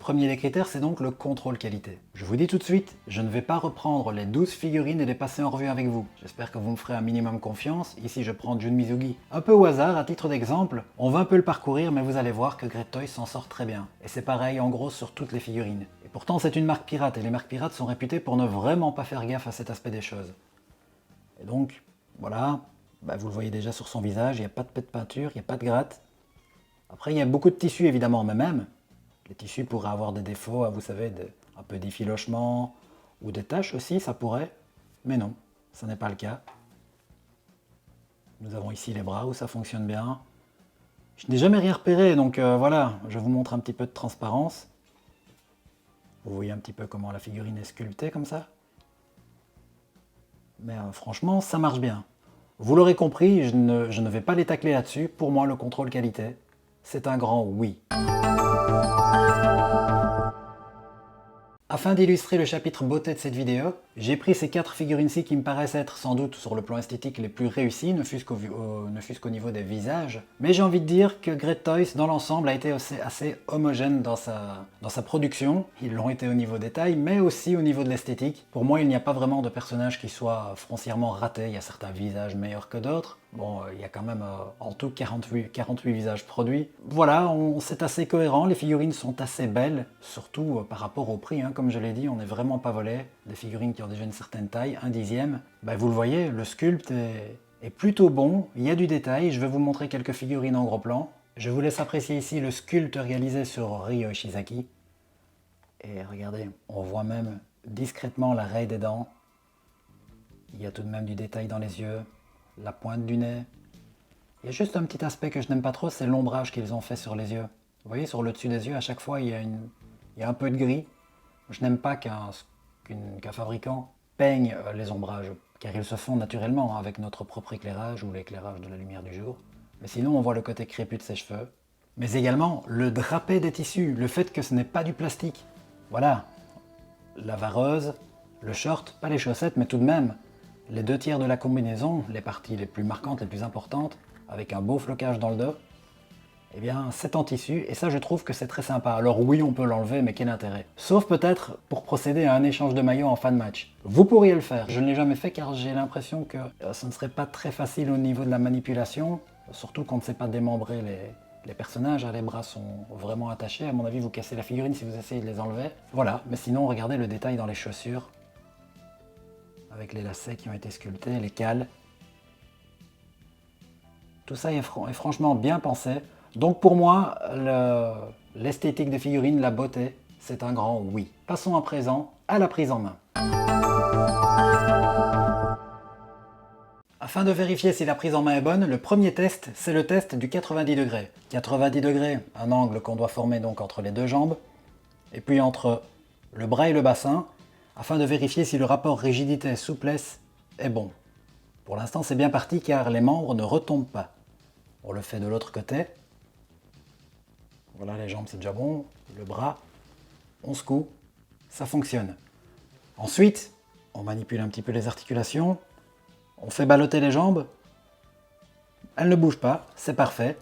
premier des critères, c'est donc le contrôle qualité. Je vous dis tout de suite, je ne vais pas reprendre les 12 figurines et les passer en revue avec vous. J'espère que vous me ferez un minimum confiance. Ici, je prends Jun Mizugi un peu au hasard, à titre d'exemple. On va un peu le parcourir, mais vous allez voir que Great Toys s'en sort très bien. Et c'est pareil, en gros, sur toutes les figurines. Et pourtant, c'est une marque pirate, et les marques pirates sont réputées pour ne vraiment pas faire gaffe à cet aspect des choses. Et donc, voilà, vous le voyez déjà sur son visage, il n'y a pas de pet de peinture, il n'y a pas de gratte. Après, il y a beaucoup de tissus, évidemment, mais même, les tissus pourraient avoir des défauts, vous savez, un peu d'effilochement ou des taches aussi, ça pourrait. Mais non, ce n'est pas le cas. Nous avons ici les bras où ça fonctionne bien. Je n'ai jamais rien repéré, donc voilà, je vous montre un petit peu de transparence. Vous voyez un petit peu comment la figurine est sculptée comme ça. Mais franchement, ça marche bien. Vous l'aurez compris, je ne vais pas les tacler là-dessus. Pour moi, le contrôle qualité, c'est un grand oui. Afin d'illustrer le chapitre beauté de cette vidéo, j'ai pris ces 4 figurines-ci qui me paraissent être sans doute sur le plan esthétique les plus réussies, ne fût-ce qu'au niveau des visages. Mais j'ai envie de dire que Great Toys dans l'ensemble a été assez homogène dans sa production. Ils l'ont été au niveau des tailles, mais aussi au niveau de l'esthétique. Pour moi, il n'y a pas vraiment de personnage qui soit foncièrement raté. Il y a certains visages meilleurs que d'autres. Bon, il y a quand même en tout 48 visages produits. Voilà, c'est assez cohérent, les figurines sont assez belles, surtout par rapport au prix, comme je l'ai dit, on n'est vraiment pas volé. Des figurines qui ont déjà une certaine taille, 1/10. Vous le voyez, le sculpte est plutôt bon, il y a du détail, je vais vous montrer quelques figurines en gros plan. Je vous laisse apprécier ici le sculpte réalisé sur Ryo Ishizaki. Et regardez, on voit même discrètement la raie des dents. Il y a tout de même du détail dans les yeux. La pointe du nez. Il y a juste un petit aspect que je n'aime pas trop, c'est l'ombrage qu'ils ont fait sur les yeux. Vous voyez, sur le dessus des yeux, à chaque fois, il y a un peu de gris. Je n'aime pas qu'un fabricant peigne les ombrages, car ils se font naturellement avec notre propre éclairage ou l'éclairage de la lumière du jour. Mais sinon, on voit le côté crépus de ses cheveux. Mais également, le drapé des tissus, le fait que ce n'est pas du plastique. Voilà, la vareuse, le short, pas les chaussettes, mais tout de même, les 2/3 de la combinaison, les parties les plus marquantes, les plus importantes, avec un beau flocage dans le dos, eh bien c'est en tissu, et ça je trouve que c'est très sympa. Alors oui, on peut l'enlever, mais quel intérêt? Sauf peut-être pour procéder à un échange de maillots en fin de match. Vous pourriez le faire, je ne l'ai jamais fait car j'ai l'impression que ce ne serait pas très facile au niveau de la manipulation, surtout qu'on ne sait pas démembrer les personnages, les bras sont vraiment attachés, à mon avis vous cassez la figurine si vous essayez de les enlever. Voilà, mais sinon regardez le détail dans les chaussures, avec les lacets qui ont été sculptés, les cales. Tout ça est franchement bien pensé. Donc pour moi, l'esthétique des figurines, la beauté, c'est un grand oui. Passons à présent à la prise en main. Afin de vérifier si la prise en main est bonne, le premier test, c'est le test du 90 degrés. 90 degrés, un angle qu'on doit former donc entre les deux jambes, et puis entre le bras et le bassin, afin de vérifier si le rapport rigidité-souplesse est bon. Pour l'instant, c'est bien parti car les membres ne retombent pas. On le fait de l'autre côté. Voilà, les jambes, c'est déjà bon. Le bras, on secoue, ça fonctionne. Ensuite, on manipule un petit peu les articulations. On fait ballotter les jambes. Elles ne bougent pas, c'est parfait.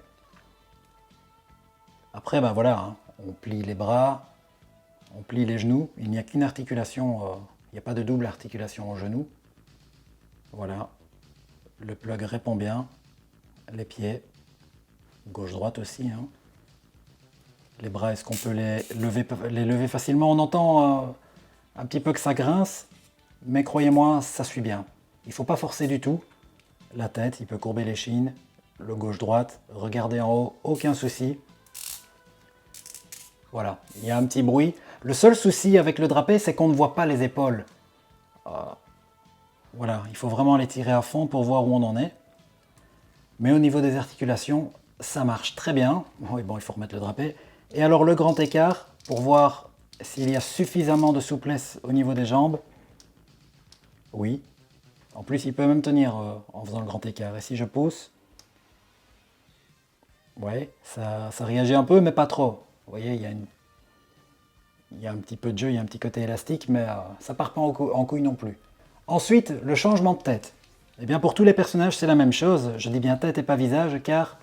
Après, voilà, on plie les bras, on plie les genoux. Il n'y a qu'une articulation, il n'y a pas de double articulation au genou. Voilà. Le plug répond bien. Les pieds, gauche-droite aussi. Les bras, est-ce qu'on peut les lever facilement? On entend un petit peu que ça grince, mais croyez-moi, ça suit bien. Il ne faut pas forcer du tout. La tête, il peut courber l'échine, le gauche-droite, regarder en haut, aucun souci. Voilà, il y a un petit bruit. Le seul souci avec le drapé, c'est qu'on ne voit pas les épaules. Voilà, il faut vraiment les tirer à fond pour voir où on en est. Mais au niveau des articulations, ça marche très bien. Oui, bon, il faut remettre le drapé. Et alors le grand écart, pour voir s'il y a suffisamment de souplesse au niveau des jambes. Oui. En plus, il peut même tenir en faisant le grand écart. Et si je pousse, ouais, ça réagit un peu, mais pas trop. Vous voyez, il y a un petit peu de jeu, il y a un petit côté élastique, mais ça part pas en couille non plus. Ensuite, le changement de tête. Eh bien, pour tous les personnages, c'est la même chose. Je dis bien tête et pas visage, car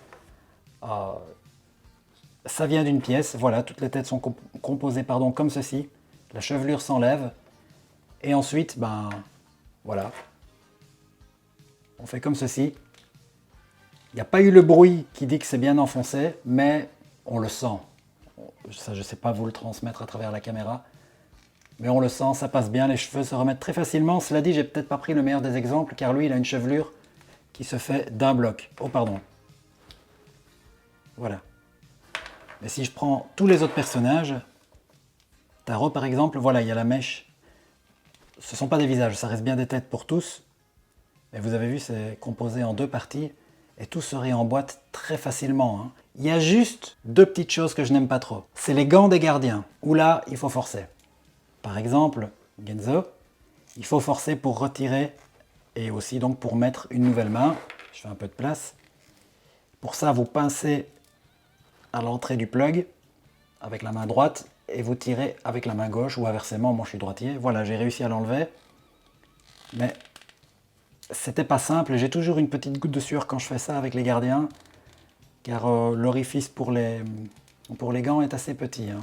ça vient d'une pièce. Voilà, toutes les têtes sont composées comme ceci. La chevelure s'enlève. Et ensuite, ben voilà. On fait comme ceci. Il n'y a pas eu le bruit qui dit que c'est bien enfoncé, mais on le sent. Ça, je ne sais pas vous le transmettre à travers la caméra. Mais on le sent, ça passe bien, les cheveux se remettent très facilement. Cela dit, j'ai peut-être pas pris le meilleur des exemples, car lui, il a une chevelure qui se fait d'un bloc. Oh, pardon. Voilà. Mais si je prends tous les autres personnages, Taro par exemple, voilà, il y a la mèche. Ce ne sont pas des visages, ça reste bien des têtes pour tous. Mais vous avez vu, c'est composé en deux parties, et tout se réemboîte très facilement. Hein. Il y a juste deux petites choses que je n'aime pas trop. C'est les gants des gardiens, où là, il faut forcer. Par exemple, Genzo, il faut forcer pour retirer et aussi donc pour mettre une nouvelle main. Je fais un peu de place. Pour ça, vous pincez à l'entrée du plug avec la main droite et vous tirez avec la main gauche ou inversement, moi je suis droitier. Voilà, j'ai réussi à l'enlever. Mais c'était pas simple et j'ai toujours une petite goutte de sueur quand je fais ça avec les gardiens car l'orifice pour les gants est assez petit. Hein.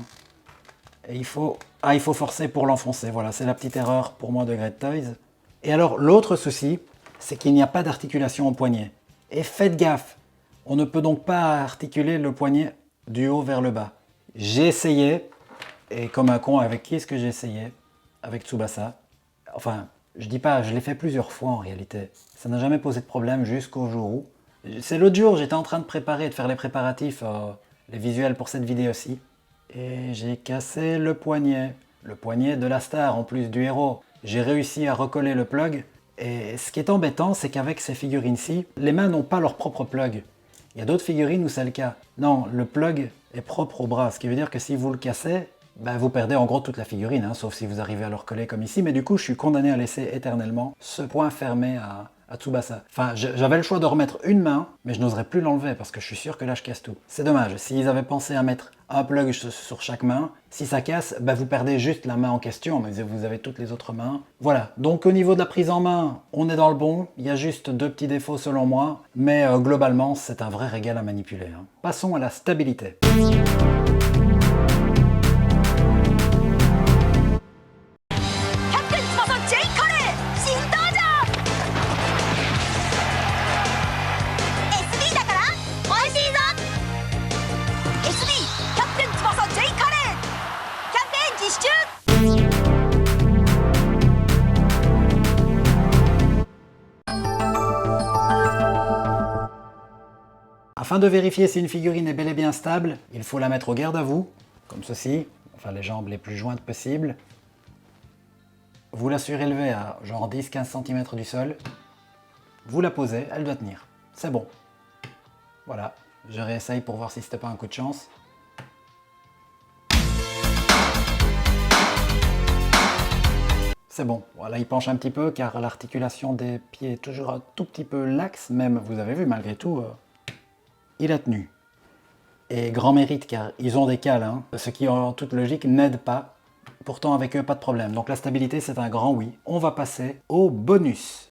Et il faut forcer pour l'enfoncer. Voilà, c'est la petite erreur pour moi de Great Toys. Et alors, l'autre souci, c'est qu'il n'y a pas d'articulation au poignet. Et faites gaffe, on ne peut donc pas articuler le poignet du haut vers le bas. J'ai essayé, et comme un con, avec qui est-ce que j'ai essayé? Avec Tsubasa. Enfin, je dis pas, je l'ai fait plusieurs fois en réalité. Ça n'a jamais posé de problème jusqu'au jour où... C'est l'autre jour, j'étais en train de préparer, de faire les préparatifs, les visuels pour cette vidéo-ci. Et j'ai cassé le poignet de la star en plus du héros. J'ai réussi à recoller le plug. Et ce qui est embêtant, c'est qu'avec ces figurines-ci, les mains n'ont pas leur propre plug. Il y a d'autres figurines où c'est le cas. Non, le plug est propre au bras, ce qui veut dire que si vous le cassez, ben vous perdez en gros toute la figurine, hein, sauf si vous arrivez à le recoller comme ici. Mais du coup, je suis condamné à laisser éternellement ce point fermé à Tsubasa. Enfin, j'avais le choix de remettre une main, mais je n'oserais plus l'enlever parce que je suis sûr que là, je casse tout. C'est dommage. S'ils avaient pensé à mettre un plug sur chaque main, si ça casse, ben vous perdez juste la main en question, mais vous avez toutes les autres mains. Voilà. Donc au niveau de la prise en main, on est dans le bon. Il y a juste deux petits défauts selon moi, mais globalement, c'est un vrai régal à manipuler. Hein. Passons à la stabilité. Afin de vérifier si une figurine est bel et bien stable, il faut la mettre au garde à vous, comme ceci, enfin les jambes les plus jointes possibles. Vous la surélevez à genre 10-15 cm du sol, vous la posez, elle doit tenir. C'est bon. Voilà, je réessaye pour voir si c'était pas un coup de chance. C'est bon, voilà, il penche un petit peu car l'articulation des pieds est toujours un tout petit peu laxe, même, vous avez vu, malgré tout, il a tenu. Et grand mérite car ils ont des cales, hein, ce qui en toute logique n'aide pas. Pourtant avec eux pas de problème. Donc la stabilité c'est un grand oui. On va passer au bonus.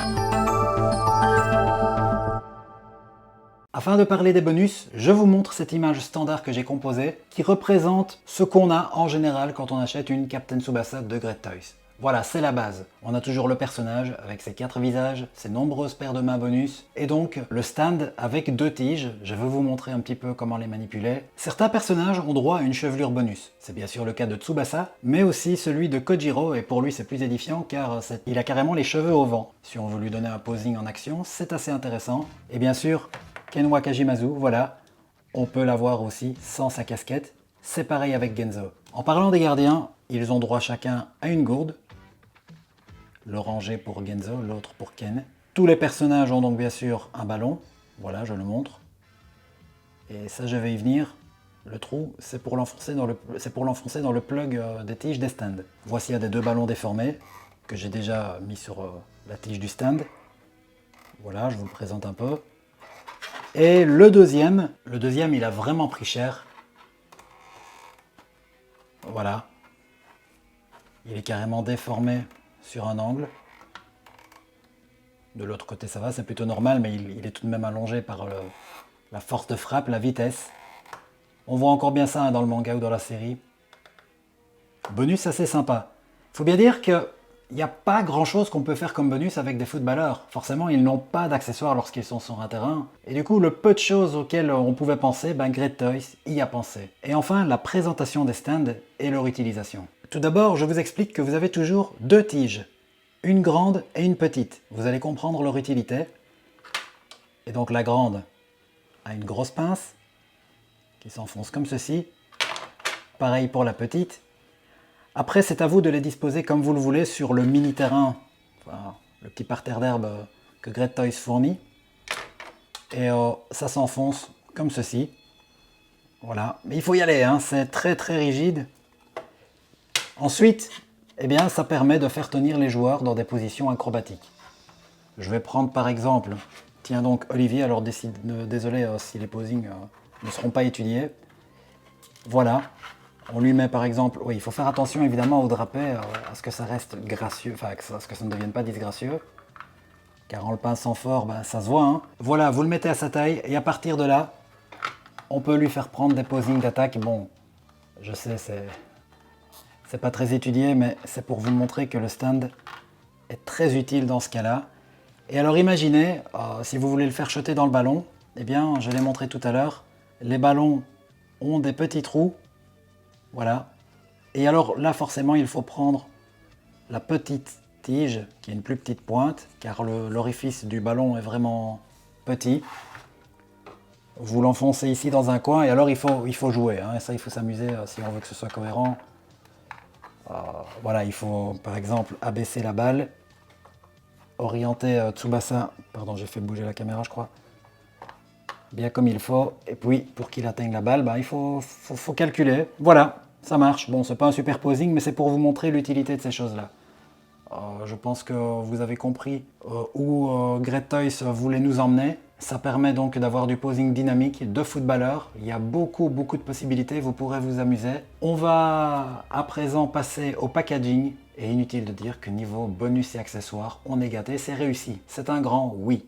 Afin de parler des bonus, je vous montre cette image standard que j'ai composée qui représente ce qu'on a en général quand on achète une Captain Tsubasa de Great Toys. Voilà, c'est la base. On a toujours le personnage avec ses 4 visages, ses nombreuses paires de mains bonus, et donc le stand avec 2 tiges. Je vais vous montrer un petit peu comment les manipuler. Certains personnages ont droit à une chevelure bonus. C'est bien sûr le cas de Tsubasa, mais aussi celui de Kojiro, et pour lui c'est plus édifiant car il a carrément les cheveux au vent. Si on veut lui donner un posing en action, c'est assez intéressant. Et bien sûr, Kenwa Kajimazu, voilà, on peut l'avoir aussi sans sa casquette. C'est pareil avec Genzo. En parlant des gardiens, ils ont droit chacun à une gourde. L'oranger pour Genzo, l'autre pour Ken. Tous les personnages ont donc bien sûr un ballon. Voilà, je le montre. Et ça, je vais y venir. Le trou, c'est pour l'enfoncer dans le plug des tiges des stands. Voici un des 2 ballons déformés que j'ai déjà mis sur la tige du stand. Voilà, je vous le présente un peu. Et le deuxième, il a vraiment pris cher. Voilà. Il est carrément déformé sur un angle. De l'autre côté ça va, c'est plutôt normal, mais il est tout de même allongé par la force de frappe, la vitesse. On voit encore bien ça hein, dans le manga ou dans la série. Bonus assez sympa. Il faut bien dire qu'il n'y a pas grand chose qu'on peut faire comme bonus avec des footballeurs. Forcément, ils n'ont pas d'accessoires lorsqu'ils sont sur un terrain. Et du coup, le peu de choses auxquelles on pouvait penser, Great Toys y a pensé. Et enfin, la présentation des stands et leur utilisation. Tout d'abord, je vous explique que vous avez toujours deux tiges. Une grande et une petite. Vous allez comprendre leur utilité. Et donc la grande a une grosse pince qui s'enfonce comme ceci. Pareil pour la petite. Après, c'est à vous de les disposer comme vous le voulez sur le mini-terrain, enfin, le petit parterre d'herbe que Great Toys fournit. Et ça s'enfonce comme ceci. Voilà. Mais il faut y aller, hein, c'est très très rigide. Ensuite, eh bien, ça permet de faire tenir les joueurs dans des positions acrobatiques. Je vais prendre par exemple, tiens donc Olivier, alors désolé si les posings ne seront pas étudiés. Voilà. On lui met par exemple, oui, il faut faire attention évidemment au drapé, à ce que ça reste gracieux, enfin à ce que ça ne devienne pas disgracieux. Car en le pinçant fort, ça se voit. Hein. Voilà, vous le mettez à sa taille et à partir de là, on peut lui faire prendre des posings d'attaque. Bon, je sais, c'est pas très étudié, mais c'est pour vous montrer que le stand est très utile dans ce cas-là. Et alors imaginez, si vous voulez le faire shotter dans le ballon, eh bien, je l'ai montré tout à l'heure, les ballons ont des petits trous. Voilà. Et alors là, forcément, il faut prendre la petite tige, qui est une plus petite pointe, car l'orifice du ballon est vraiment petit. Vous l'enfoncez ici dans un coin, et alors il faut jouer. Hein, et ça, il faut s'amuser si on veut que ce soit cohérent. Voilà, il faut, par exemple, abaisser la balle, orienter Tsubasa, pardon, j'ai fait bouger la caméra, je crois, bien comme il faut. Et puis, pour qu'il atteigne la balle, il faut calculer. Voilà. Ça marche. Bon, c'est pas un super posing, mais c'est pour vous montrer l'utilité de ces choses-là. Je pense que vous avez compris où Great Toys voulait nous emmener. Ça permet donc d'avoir du posing dynamique de footballeur. Il y a beaucoup de possibilités, vous pourrez vous amuser. On va à présent passer au packaging. Et inutile de dire que niveau bonus et accessoires, on est gâté, c'est réussi. C'est un grand oui.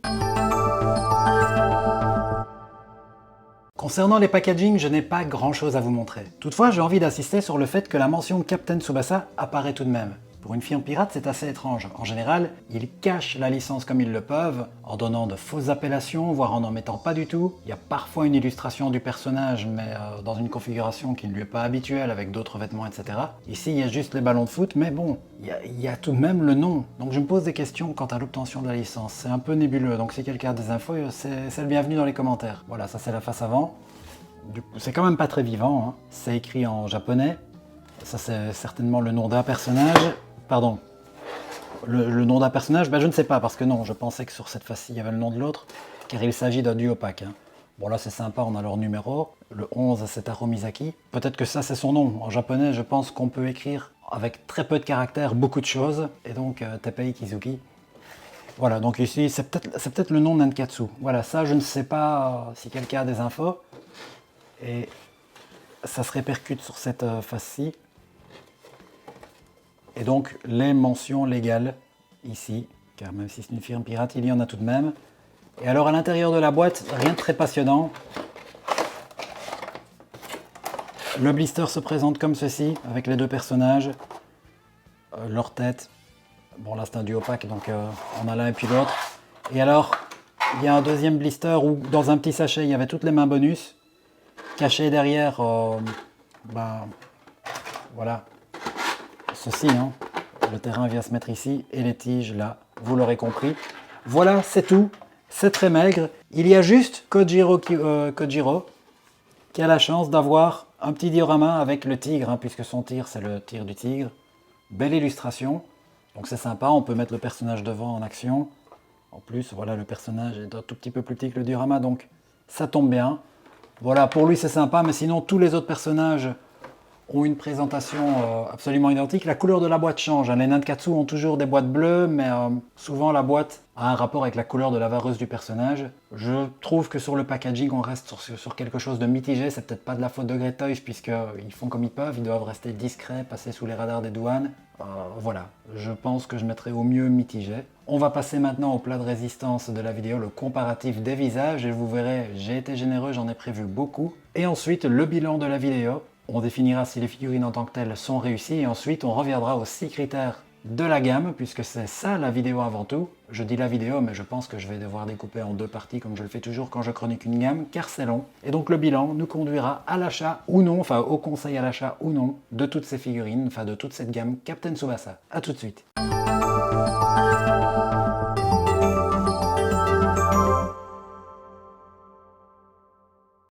Concernant les packaging, je n'ai pas grand chose à vous montrer. Toutefois, j'ai envie d'insister sur le fait que la mention Captain Tsubasa apparaît tout de même. Pour une firme pirate, c'est assez étrange. En général, ils cachent la licence comme ils le peuvent, en donnant de fausses appellations, voire en n'en mettant pas du tout. Il y a parfois une illustration du personnage, mais dans une configuration qui ne lui est pas habituelle, avec d'autres vêtements, etc. Ici, il y a juste les ballons de foot, mais bon, il y a tout de même le nom. Donc je me pose des questions quant à l'obtention de la licence. C'est un peu nébuleux, donc si quelqu'un a des infos, c'est le bienvenu dans les commentaires. Voilà, ça c'est la face avant. C'est quand même pas très vivant, hein. C'est écrit en japonais. Ça c'est certainement le nom d'un personnage. Pardon, le nom d'un personnage, je ne sais pas, parce que non, je pensais que sur cette face-ci, il y avait le nom de l'autre, car il s'agit d'un duo pack. Hein. Bon là c'est sympa, on a leur numéro. Le 11, c'est Taro Misaki. Peut-être que ça c'est son nom. En japonais, je pense qu'on peut écrire avec très peu de caractères beaucoup de choses. Et donc, Teppei Kizuki. Voilà, donc ici, c'est peut-être le nom Nankatsu. Voilà, ça je ne sais pas si quelqu'un a des infos. Et ça se répercute sur cette face-ci. Et donc les mentions légales ici, car même si c'est une firme pirate, il y en a tout de même. Et alors à l'intérieur de la boîte, rien de très passionnant. Le blister se présente comme ceci, avec les deux personnages, leur tête. Bon là c'est un duo pack, donc on a l'un et puis l'autre. Et alors, il y a un deuxième blister où dans un petit sachet, il y avait toutes les mains bonus. Caché derrière, voilà, ceci, hein. Le terrain vient se mettre ici et les tiges là, vous l'aurez compris. Voilà, c'est tout, c'est très maigre. Il y a juste Kojiro qui a la chance d'avoir un petit diorama avec le tigre, hein, puisque son tir c'est le tir du tigre. Belle illustration, donc c'est sympa, on peut mettre le personnage devant en action. En plus, voilà, le personnage est un tout petit peu plus petit que le diorama, donc ça tombe bien. Voilà, pour lui c'est sympa, mais sinon tous les autres personnages ont une présentation absolument identique. La couleur de la boîte change. Les Nankatsu ont toujours des boîtes bleues, mais souvent la boîte a un rapport avec la couleur de la vareuse du personnage. Je trouve que sur le packaging, on reste sur quelque chose de mitigé. C'est peut-être pas de la faute de Great Toys, puisqu'ils font comme ils peuvent. Ils doivent rester discrets, passer sous les radars des douanes. Voilà, je pense que je mettrai au mieux mitigé. On va passer maintenant au plat de résistance de la vidéo, le comparatif des visages. Et vous verrez, j'ai été généreux, j'en ai prévu beaucoup. Et ensuite, le bilan de la vidéo. On définira si les figurines en tant que telles sont réussies. Et ensuite, on reviendra aux 6 critères de la gamme, puisque c'est ça la vidéo avant tout. Je dis la vidéo, mais je pense que je vais devoir découper en 2 parties, comme je le fais toujours quand je chronique une gamme, car c'est long. Et donc le bilan nous conduira à l'achat ou non, enfin au conseil à l'achat ou non, de toutes ces figurines, enfin de toute cette gamme Captain Tsubasa. A tout de suite.